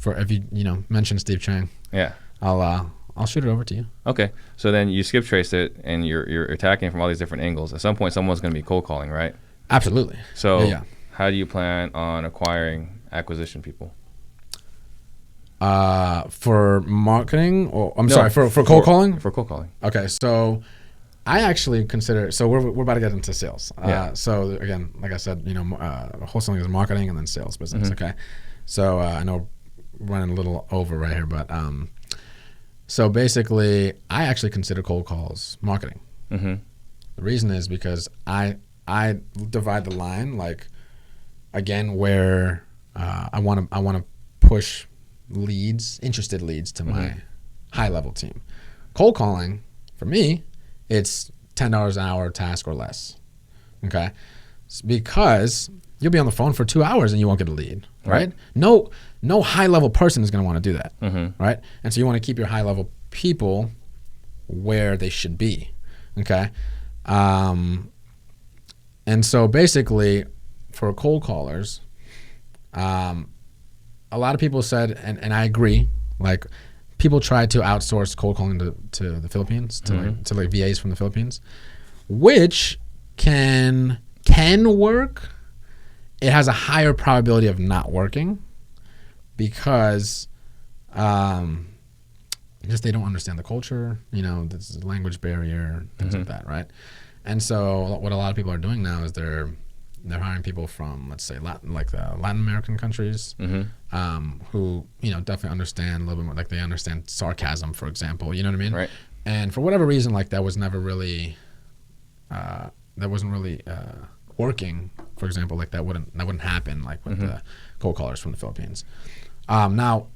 if you mention Steve Chang. Yeah. I'll shoot it over to you. Okay. So then you skip trace it and you're attacking from all these different angles. At some point, someone's going to be cold calling, right? Absolutely. So how do you plan on acquiring acquisition people? For marketing, or for cold calling? For cold calling. Okay, so I actually consider, so we're about to get into sales. So again, like I said, wholesaling is marketing and then sales business. Okay, so I know we're running a little over right here, but so basically, I actually consider cold calls marketing. The reason is because I divide the line, like, again, where I want to push interested leads to my high level team. Cold calling, for me, it's $10 an hour task or less. Okay? It's because you'll be on the phone for 2 hours and you won't get a lead, right? No high level person is going to want to do that, right? And so you want to keep your high level people where they should be. Okay? And so basically, for cold callers, a lot of people said, and I agree, like, people try to outsource cold calling to the Philippines, to like VAs from the Philippines, which can work. It has a higher probability of not working because just they don't understand the culture, this is a language barrier, things like that, right? And so what a lot of people are doing now is they're hiring people from, let's say, the Latin American countries, who definitely understand a little bit more. Like, they understand sarcasm, for example. You know what I mean? Right. And for whatever reason, like, that was never really, working. For example, like that wouldn't happen like with the cold callers from the Philippines. Now,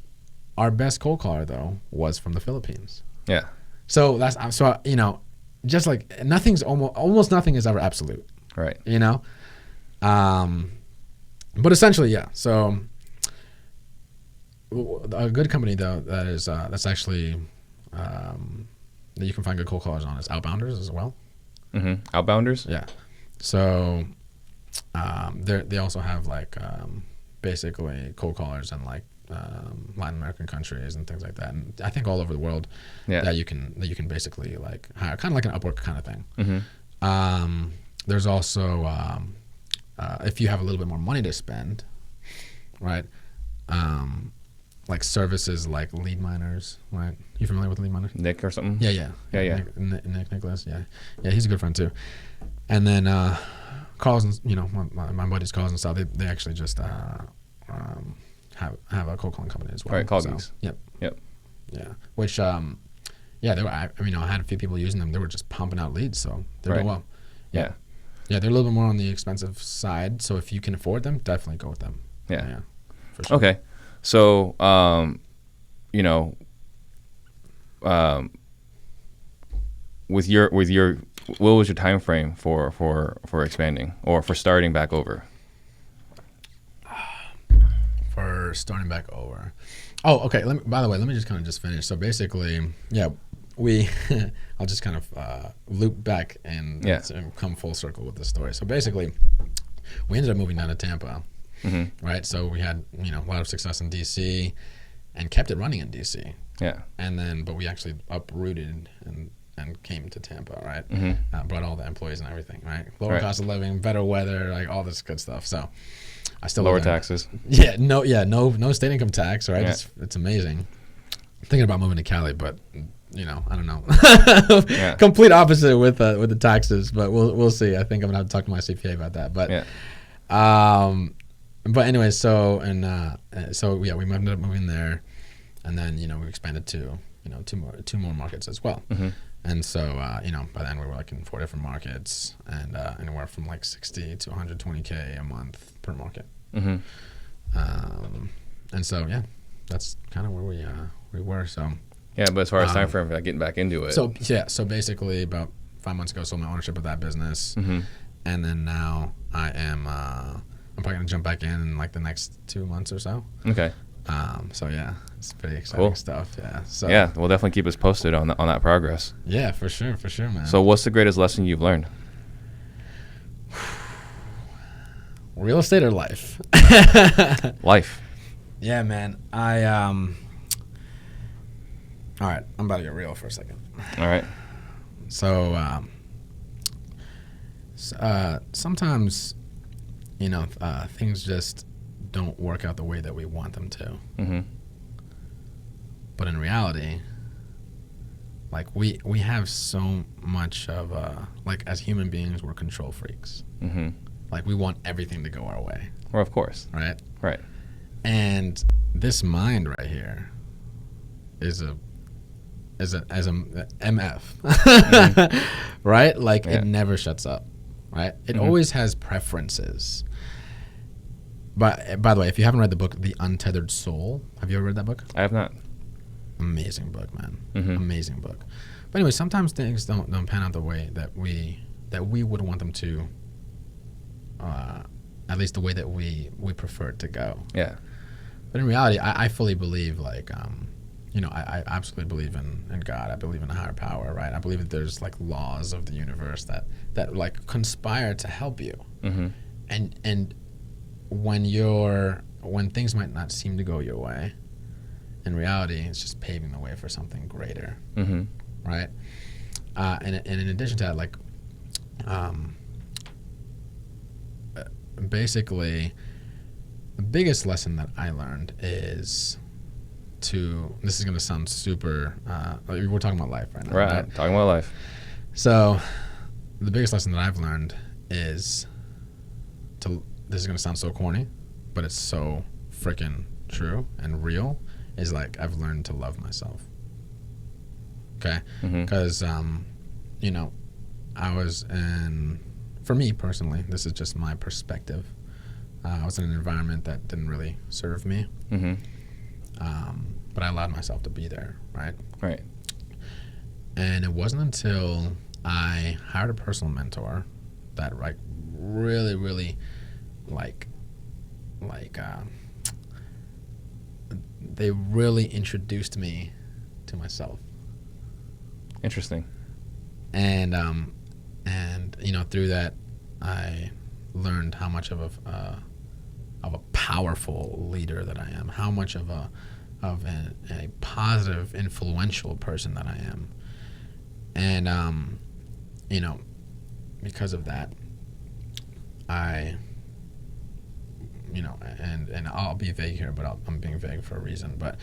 our best cold caller though was from the Philippines. Yeah. So just like almost nothing is ever absolute. Right. But essentially, yeah. So a good company though that's actually that you can find good cold callers on is Outbounders as well. Outbounders? Yeah. So they also have like basically cold callers in like Latin American countries and things like that, and I think all over the world that you can basically like hire, kind of like an Upwork kind of thing. There's also if you have a little bit more money to spend, right? Like services like lead miners, right? You familiar with lead miners? Nick or something? Yeah. Nick Nicholas, yeah, he's a good friend too. And then calls, and my buddies calls and stuff. They actually just have a cold calling company as well. Right, Callgeeks. Yep. Yeah. Which I had a few people using them. They were just pumping out leads, so they're doing well. Yeah, they're a little bit more on the expensive side. So if you can afford them, definitely go with them. Yeah, for sure. Okay, so with your what was your time frame for expanding or for starting back over? For starting back over. Oh, okay. By the way, let me just kind of just finish. So basically, I'll just kind of loop back and come full circle with the story. So basically, we ended up moving down to Tampa, right? So we had a lot of success in DC, and kept it running in DC. Yeah. And then, but we actually uprooted and came to Tampa, right? Brought all the employees and everything, right? Lower cost of living, better weather, like all this good stuff. So I still lower taxes. No state income tax, right? Yeah. It's amazing. Thinking about moving to Cali, but I don't know. Complete opposite with the taxes, but we'll see. I think I'm gonna have to talk to my CPA about that. But anyway, so we ended up moving there, and then we expanded to two more markets as well. And so by then we were like in 4 different markets, and anywhere from like 60 to 120K a month per market. And so that's kind of where we were. So but as far as time frame for getting back into it. So basically about 5 months ago, sold my ownership of that business, and then now I'm probably gonna jump back in like the next 2 months or so. Okay. So it's pretty exciting stuff. Yeah. So we'll definitely keep us posted on that progress. Yeah, for sure, man. So what's the greatest lesson you've learned? Real estate or life? Life. Yeah, man. All right, I'm about to get real for a second. All right. So sometimes things just don't work out the way that we want them to. But in reality, like we have so much of like as human beings, we're control freaks. Like we want everything to go our way. Well, of course. Right. And this mind right here is a MF, right? Like it never shuts up, right? It always has preferences. But by the way, if you haven't read the book, The Untethered Soul, have you ever read that book? I have not. Amazing book, man. Amazing book. But anyway, sometimes things don't pan out the way that we would want them to. At least the way that we prefer it to go. Yeah. But in reality, I fully believe like I absolutely believe in God. I believe in a higher power, right? I believe that there's like laws of the universe that like conspire to help you. And when things might not seem to go your way, in reality, it's just paving the way for something greater, right? And in addition to that, like, basically, the biggest lesson that I learned is this is going to sound super, we're talking about life right now. Right, talking about life. So, the biggest lesson that I've learned is this is going to sound so corny, but it's so freaking true and real, is like I've learned to love myself. Okay? Because, I was for me personally, this is just my perspective. I was in an environment that didn't really serve me. But I allowed myself to be there, right? Right. And it wasn't until I hired a personal mentor that like really, really they really introduced me to myself. Interesting. And And through that, I learned how much of a powerful leader that I am, how much of a positive, influential person that I am. And because of that, I and I'll be vague here, but I'm being vague for a reason. But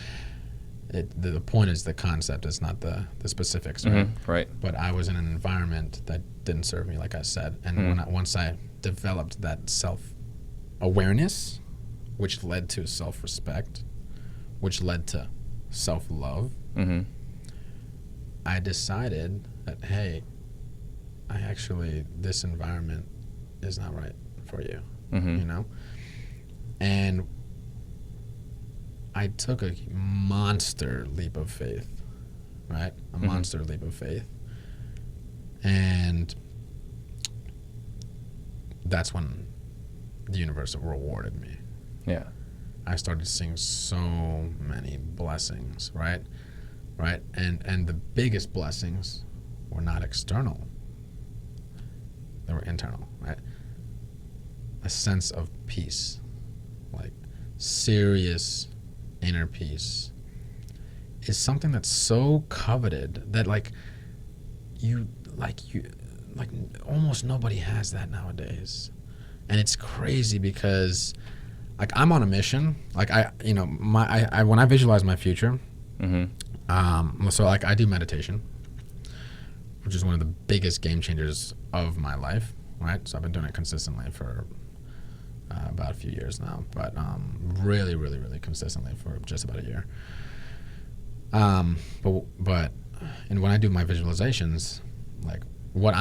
the point is the concept, is not the specifics, right? Right. But I was in an environment that didn't serve me, like I said, and once I developed that self-awareness, which led to self-respect, which led to self-love, I decided that, hey, this environment is not right for you, And I took a monster leap of faith, right? A monster leap of faith. And that's when the universe rewarded me. Yeah. I started seeing so many blessings, right? And the biggest blessings were not external. They were internal, right? A sense of peace, like serious inner peace, is something that's so coveted that almost nobody has that nowadays. And it's crazy because I'm on a mission. When I visualize my future, so I do meditation, which is one of the biggest game changers of my life, right? So I've been doing it consistently for about a few years now, but really, really, really consistently for just about a year. But when I do my visualizations, what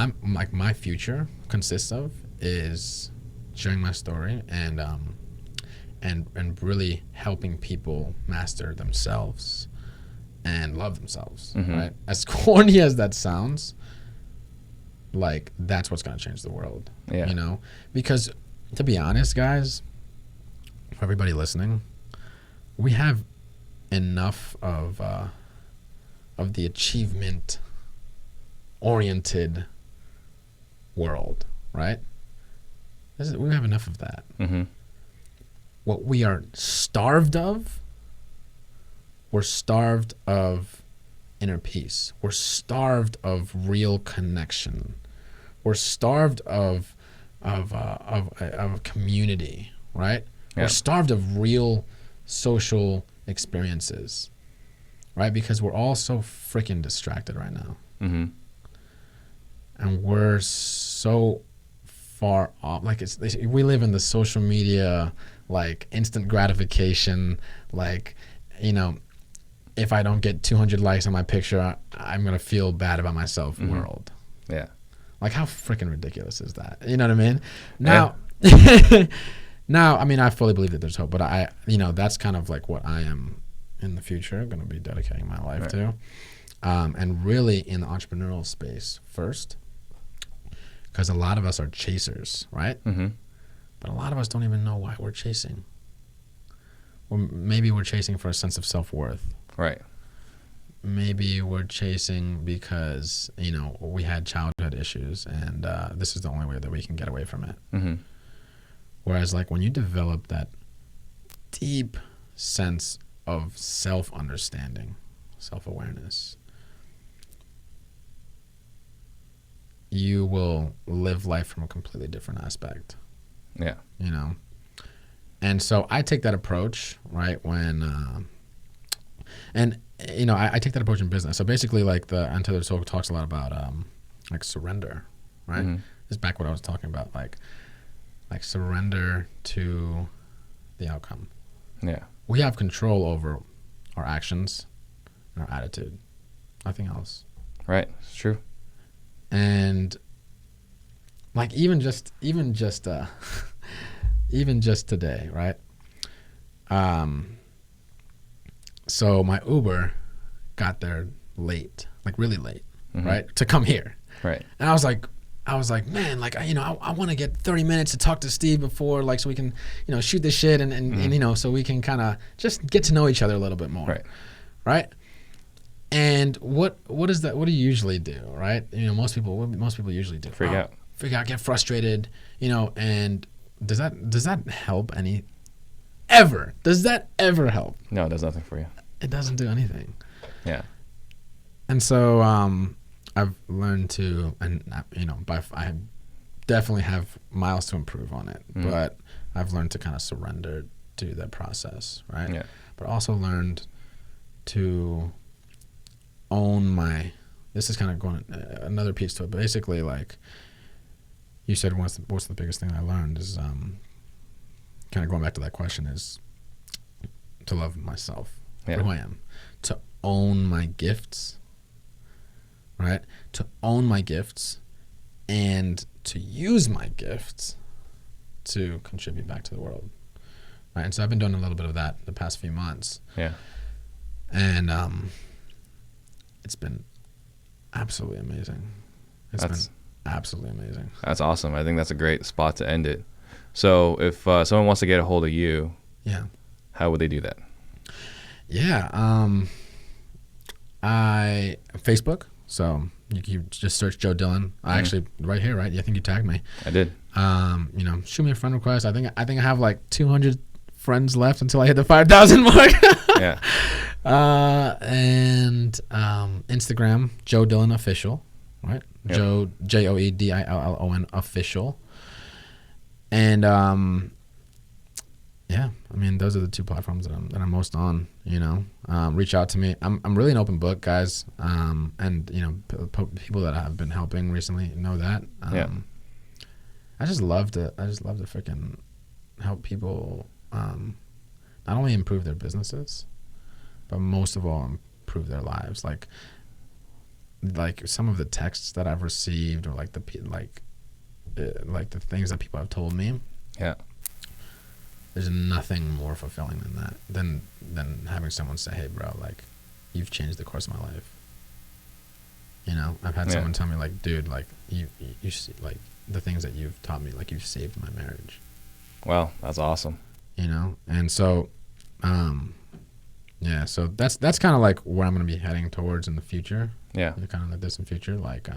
my future consists of is sharing my story and really helping people master themselves and love themselves, right? As corny as that sounds, that's what's going to change the world, because to be honest, guys, for everybody listening, we have enough of the achievement-oriented world, right? We have enough of that. What we are starved of, we're starved of inner peace. We're starved of real connection. We're starved of community, right? Yeah. We're starved of real social experiences, right? Because we're all so freaking distracted right now. And we're so far off. We live in the social media, instant gratification, if I don't get 200 likes on my picture, I'm going to feel bad about myself world. Yeah. How freaking ridiculous is that? You know what I mean? Now, now, I fully believe that there's hope, but that's kind of what I am in the future going to be dedicating my life to. And really in the entrepreneurial space first, because a lot of us are chasers, right? But a lot of us don't even know why we're chasing. Or maybe we're chasing for a sense of self-worth. Right. Maybe we're chasing because, we had childhood issues and this is the only way that we can get away from it. Whereas when you develop that deep sense of self-understanding, self-awareness, you will live life from a completely different aspect. Yeah. And so I take that approach, right, when I take that approach in business. So basically the Untitled Chapter talks a lot about surrender, right? It's back what I was talking about, like surrender to the outcome. Yeah. We have control over our actions and our attitude. Nothing else. Right. It's true. And even just today, right? So my Uber got there late, really late, right? To come here. Right. And I was like, man, I want to get 30 minutes to talk to Steve before, so we can, shoot this shit and so we can kind of just get to know each other a little bit more. Right. Right. And what is that? What do you usually do, right? Most people usually do Freak out, get frustrated, and does that help any? Ever? Does that ever help? No, it does nothing for you. It doesn't do anything. Yeah. And so I've learned to, and I definitely have miles to improve on it, but I've learned to kind of surrender to the process, right? Yeah. But also learned to own this is kind of going another piece to it, but basically, like you said, what's the biggest thing I learned is kind of going back to that question, is to love myself for who I am, to own my gifts, right? To own my gifts and to use my gifts to contribute back to the world, right? And so I've been doing a little bit of that the past few months. Yeah. And it's been absolutely amazing. It's been absolutely amazing. That's awesome. I think that's a great spot to end it. So if someone wants to get a hold of you, how would they do that? Yeah. Facebook. So you just search Joe Dillon. I actually right here, right? I think you tagged me. I did. Shoot me a friend request. I think I have like 200 friends left until I hit the 5,000 mark. Yeah. And Instagram, Joe Dillon Official, right? Yep. Joe JoeDillon Official. And those are the two platforms that I'm most on. Reach out to me. I'm really an open book, guys. And people that have been helping recently know that. I just love to freaking help people not only improve their businesses, but most of all improve their lives. Like some of the texts that I've received, or like the things that people have told me. Yeah. There's nothing more fulfilling than that, than having someone say, "Hey, bro, like, you've changed the course of my life." I've had someone tell me, like, "Dude, like, you like the things that you've taught me, like, you've saved my marriage." Wow, that's awesome. And so, so that's kind of like where I'm gonna be heading towards in the future. Yeah, kind of the distant future, like,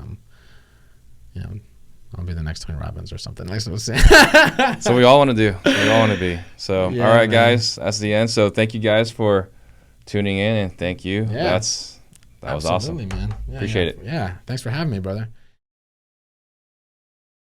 I'll be the next Tony Robbins or something. Like, so we all want to do. We all want to be. So, all right, guys, that's the end. So thank you guys for tuning in, and thank you. Yeah. That was awesome. Absolutely, man. Appreciate it. Yeah. Thanks for having me, brother.